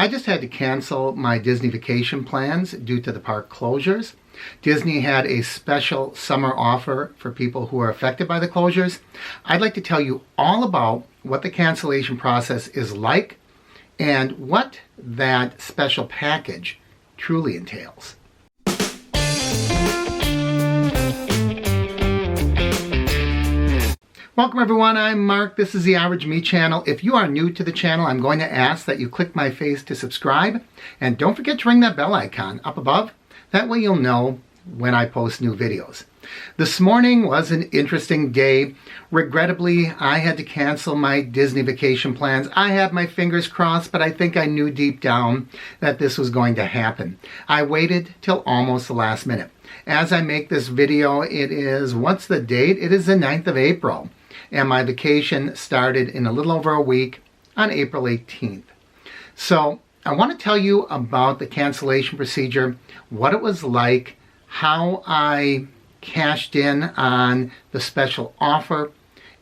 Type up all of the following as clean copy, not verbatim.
I just had to cancel my Disney vacation plans due to the park closures. Disney had a special summer offer for people who are affected by the closures. I'd like to tell you all about what the cancellation process is like and what that special package truly entails. Welcome everyone, I'm Mark. This is the Average Me channel. If you are new to the channel, I'm going to ask that you click my face to subscribe. And don't forget to ring that bell icon up above. That way you'll know when I post new videos. This morning was an interesting day. Regrettably, I had to cancel my Disney vacation plans. I had my fingers crossed, but I think I knew deep down that this was going to happen. I waited till almost the last minute. As I make this video, it is, what's the date? It is the 9th of April. And my vacation started in a little over a week on April 18th. So I want to tell you about the cancellation procedure, what it was like, how I cashed in on the special offer,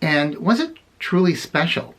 and was it truly special?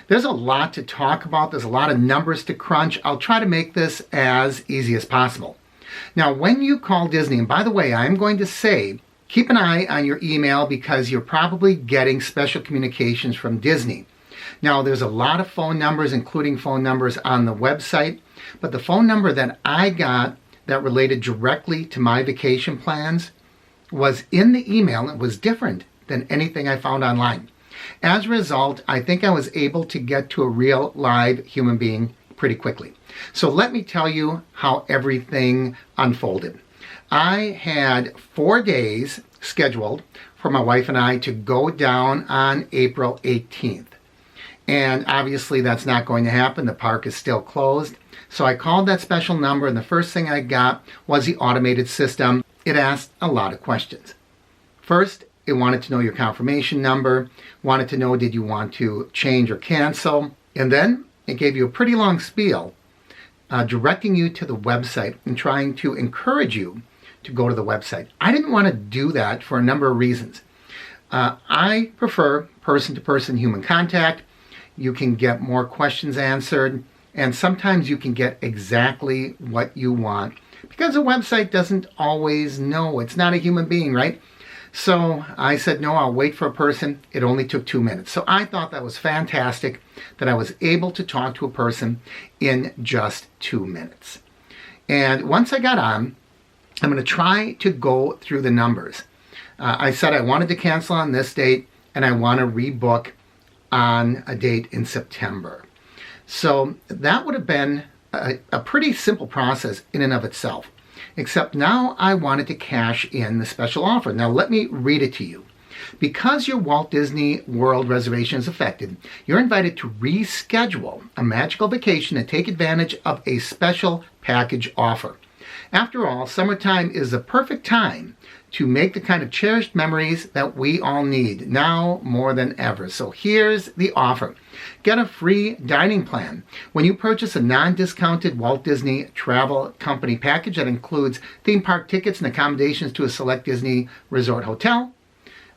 There's a lot to talk about. There's a lot of numbers to crunch. I'll try to make this as easy as possible. Now, when you call Disney, and by the way, I'm going to say, keep an eye on your email because you're probably getting special communications from Disney. Now, there's a lot of phone numbers, including phone numbers on the website, but the phone number that I got that related directly to my vacation plans was in the email. It was different than anything I found online. As a result, I think I was able to get to a real live human being pretty quickly. So let me tell you how everything unfolded. I had 4 days scheduled for my wife and I to go down on April 18th. And obviously that's not going to happen. The park is still closed. So I called that special number, and the first thing I got was the automated system. It asked a lot of questions. First, it wanted to know your confirmation number, wanted to know did you want to change or cancel, and then it gave you a pretty long spiel directing you to the website and trying to encourage you to go to the website. I didn't want to do that for a number of reasons. I prefer person-to-person human contact. You can get more questions answered, and sometimes you can get exactly what you want because a website doesn't always know. It's not a human being, right? So I said, no, I'll wait for a person. It only took 2 minutes. So I thought that was fantastic that I was able to talk to a person in just 2 minutes. And once I got on, I'm going to try to go through the numbers. I said I wanted to cancel on this date and I want to rebook on a date in September. So that would have been a pretty simple process in and of itself. Except now I wanted to cash in the special offer. Now let me read it to you. Because your Walt Disney World reservation is affected, you're invited to reschedule a magical vacation and take advantage of a special package offer. After all, summertime is the perfect time to make the kind of cherished memories that we all need now more than ever. So here's the offer. Get a free dining plan when you purchase a non-discounted Walt Disney Travel Company package that includes theme park tickets and accommodations to a select Disney Resort hotel.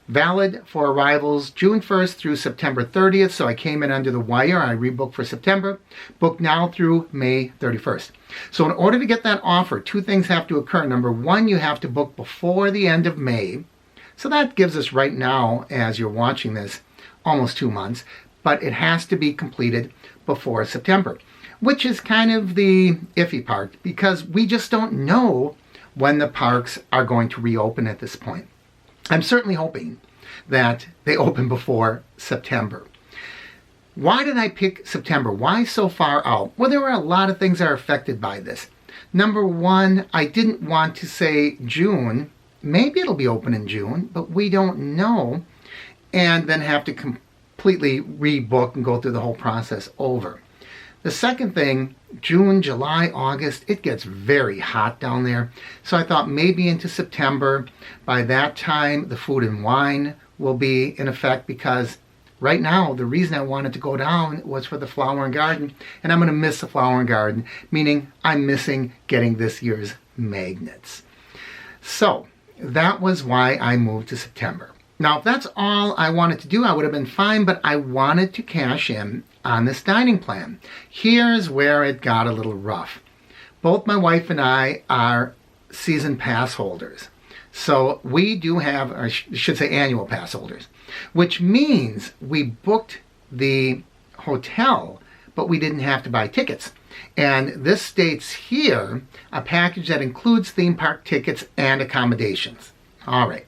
Valid for arrivals June 1st through September 30th. So I came in under the wire. I rebooked for September. Book now through May 31st. So in order to get that offer, 2 things have to occur. Number 1, you have to book before the end of May. So that gives us right now, as you're watching this, almost 2 months. But it has to be completed before September, which is kind of the iffy part because we just don't know when the parks are going to reopen at this point. I'm certainly hoping that they open before September. Why did I pick September? Why so far out? Well, there were a lot of things that are affected by this. Number 1, I didn't want to say June. Maybe it'll be open in June, but we don't know. And then have to completely rebook and go through the whole process over. The second thing, June, July, August, it gets very hot down there. So I thought maybe into September. By that time, the food and wine will be in effect because right now, the reason I wanted to go down was for the flower and garden. And I'm going to miss the flower and garden, meaning I'm missing getting this year's magnets. So that was why I moved to September. Now, if that's all I wanted to do, I would have been fine, but I wanted to cash in on this dining plan. Here's where it got a little rough. Both my wife and I are season pass holders. So we do have, or I should say annual pass holders, which means we booked the hotel, but we didn't have to buy tickets. And this states here a package that includes theme park tickets and accommodations. All right.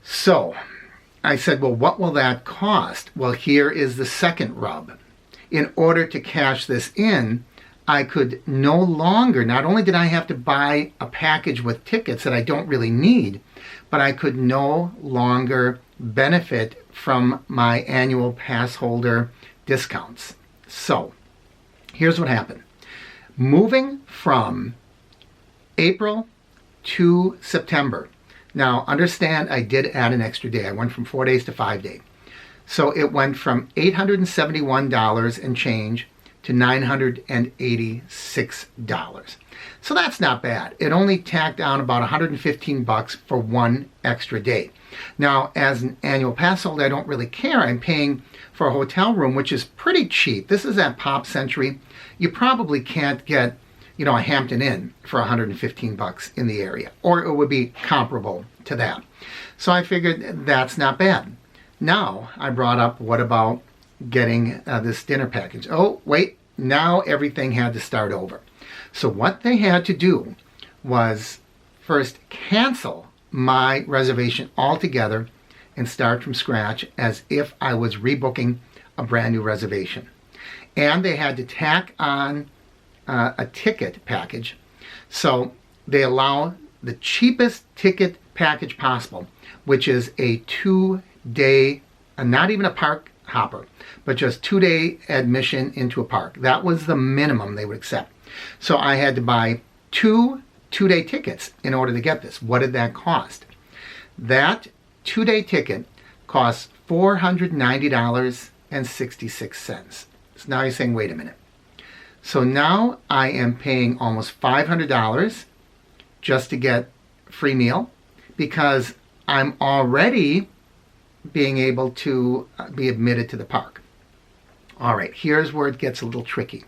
So I said, well, what will that cost? Well, here is the second rub. In order to cash this in, I could no longer, not only did I have to buy a package with tickets that I don't really need, but I could no longer benefit from my annual pass holder discounts. So here's what happened. Moving from April to September. Now understand, I did add an extra day. I went from 4 days to 5 days. So it went from $871 and change to $986. So that's not bad. It only tacked on about 115 bucks for one extra day. Now, as an annual pass holder, I don't really care. I'm paying for a hotel room, which is pretty cheap. This is at Pop Century. You probably can't get, a Hampton Inn for 115 bucks in the area, or it would be comparable to that. So I figured that's not bad. Now I brought up, what about getting this dinner package? Oh, wait, now everything had to start over. So what they had to do was first cancel my reservation altogether and start from scratch as if I was rebooking a brand new reservation. And they had to tack on a ticket package. So they allow the cheapest ticket package possible, which is a 2-day, not even a park hopper, but just 2-day admission into a park. That was the minimum they would accept. So I had to buy 2-day tickets in order to get this. What did that cost? That 2-day ticket costs $490.66. So now you're saying, wait a minute. So now I am paying almost $500 just to get free meal because I'm already being able to be admitted to the park. All right, here's where it gets a little tricky.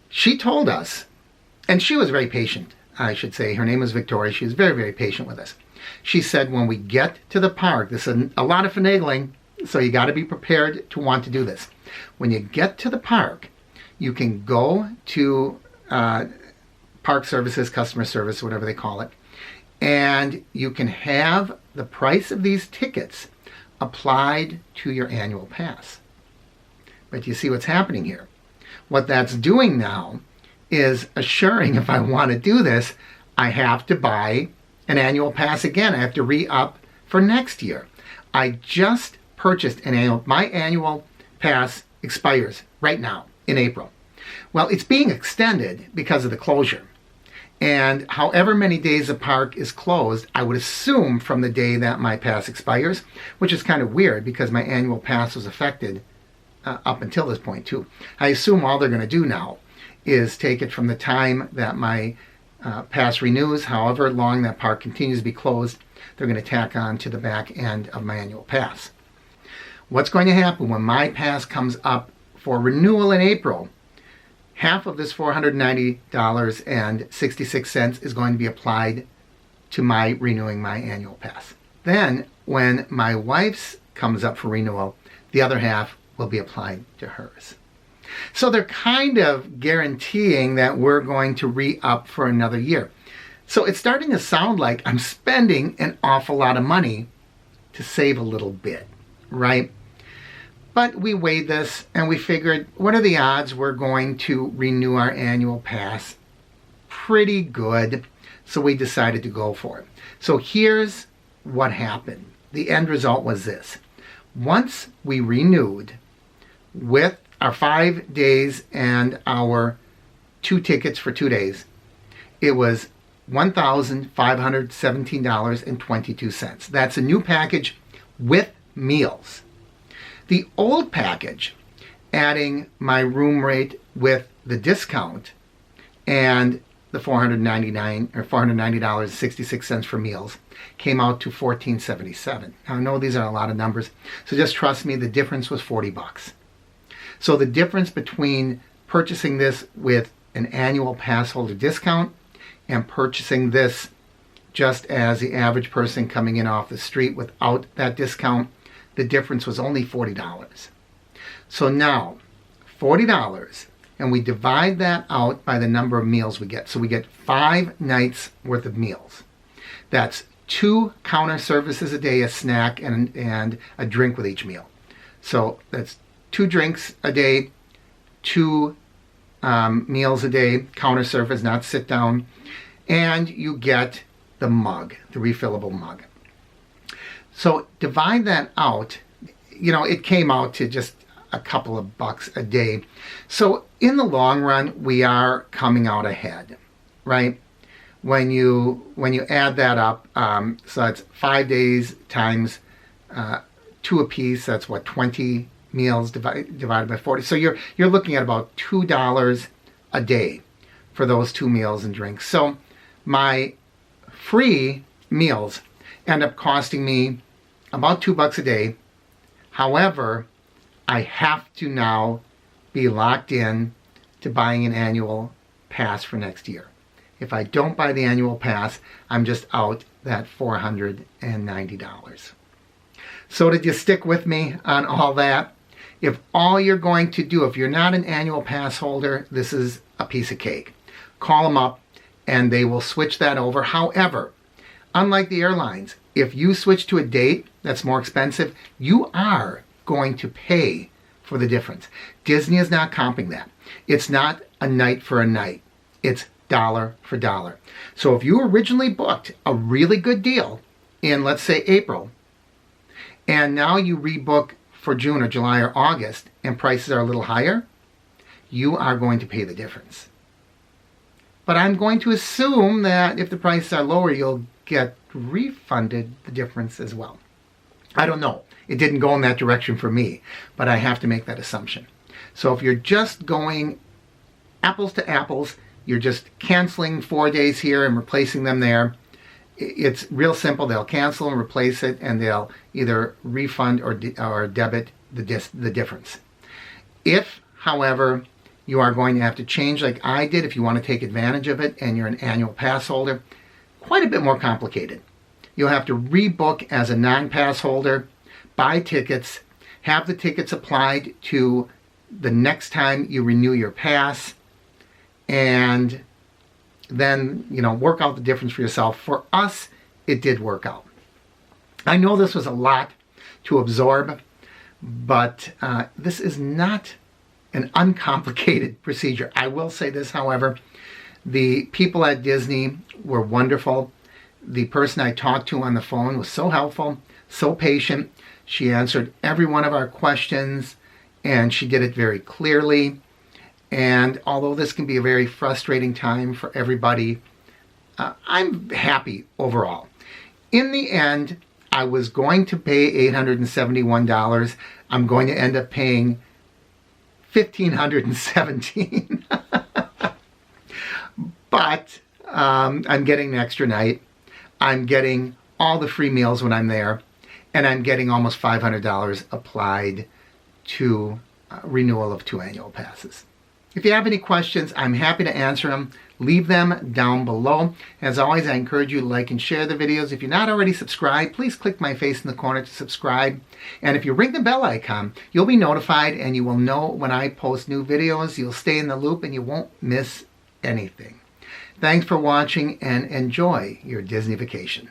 She told us, and she was very patient, I should say. Her name was Victoria. She was very, very patient with us. She said, when we get to the park, this is a lot of finagling, so you got to be prepared to want to do this. When you get to the park, you can go to park services, customer service, whatever they call it, and you can have the price of these tickets applied to your annual pass. But you see what's happening here. What that's doing now is assuring if I want to do this, I have to buy an annual pass again. I have to re-up for next year. I just purchased my annual pass expires right now in April. Well, it's being extended because of the closure. And however many days the park is closed, I would assume from the day that my pass expires, which is kind of weird because my annual pass was affected up until this point too. I assume all they're going to do now is take it from the time that my pass renews, however long that park continues to be closed, they're going to tack on to the back end of my annual pass. What's going to happen when my pass comes up for renewal in April? Half of this $490.66 is going to be applied to my renewing my annual pass. Then, when my wife's comes up for renewal, the other half will be applied to hers. So they're kind of guaranteeing that we're going to re-up for another year. So it's starting to sound like I'm spending an awful lot of money to save a little bit, right? But we weighed this and we figured, what are the odds we're going to renew our annual pass? Pretty good. So we decided to go for it. So here's what happened. The end result was this. Once we renewed with our 5 days and our 2 tickets for 2 days, it was $1,517.22. That's a new package with meals. The old package, adding my room rate with the discount and the $490.66 for meals, came out to $1,477. Now I know these are a lot of numbers, so just trust me, the difference was 40 bucks. So the difference between purchasing this with an annual pass holder discount and purchasing this just as the average person coming in off the street without that discount, the difference was only $40. So now, $40, and we divide that out by the number of meals we get. So we get 5 nights worth of meals. That's 2 counter services a day, a snack, and a drink with each meal. So that's 2 drinks a day, 2 meals a day, counter service, not sit down, and you get the mug, the refillable mug. So divide that out, it came out to just a couple of bucks a day. So in the long run, we are coming out ahead, right? When you add that up, so that's 5 days times 2 apiece. That's what, 20 meals divided by 40. So you're looking at about $2 a day for those 2 meals and drinks. So my free meals end up costing me about $2 a day. However, I have to now be locked in to buying an annual pass for next year. If I don't buy the annual pass, I'm just out that $490. So did you stick with me on all that? If all you're going to do, if you're not an annual pass holder, this is a piece of cake. Call them up and they will switch that over. However, unlike the airlines, if you switch to a date that's more expensive, you are going to pay for the difference. Disney is not comping that. It's not a night for a night. It's dollar for dollar. So if you originally booked a really good deal in, let's say, April, and now you rebook for June or July or August and prices are a little higher, you are going to pay the difference. But I'm going to assume that if the prices are lower, you'll get refunded the difference as well. I don't know. It didn't go in that direction for me, but I have to make that assumption. So if you're just going apples to apples, you're just canceling 4 days here and replacing them there, it's real simple. They'll cancel and replace it, and they'll either refund or debit the difference. If, however, you are going to have to change like I did, if you want to take advantage of it and you're an annual pass holder, quite a bit more complicated. You'll have to rebook as a non-pass holder, buy tickets, have the tickets applied to the next time you renew your pass, and then, work out the difference for yourself. For us, it did work out. I know this was a lot to absorb, but this is not an uncomplicated procedure. I will say this, however, the people at Disney were wonderful. The person I talked to on the phone was so helpful, so patient. She answered every one of our questions, and she did it very clearly. And although this can be a very frustrating time for everybody, I'm happy overall. In the end, I was going to pay $871. I'm going to end up paying $1,517. But I'm getting an extra night. I'm getting all the free meals when I'm there. And I'm getting almost $500 applied to renewal of 2 annual passes. If you have any questions, I'm happy to answer them. Leave them down below. As always, I encourage you to like and share the videos. If you're not already subscribed, please click my face in the corner to subscribe. And if you ring the bell icon, you'll be notified and you will know when I post new videos. You'll stay in the loop and you won't miss anything. Thanks for watching and enjoy your Disney vacation.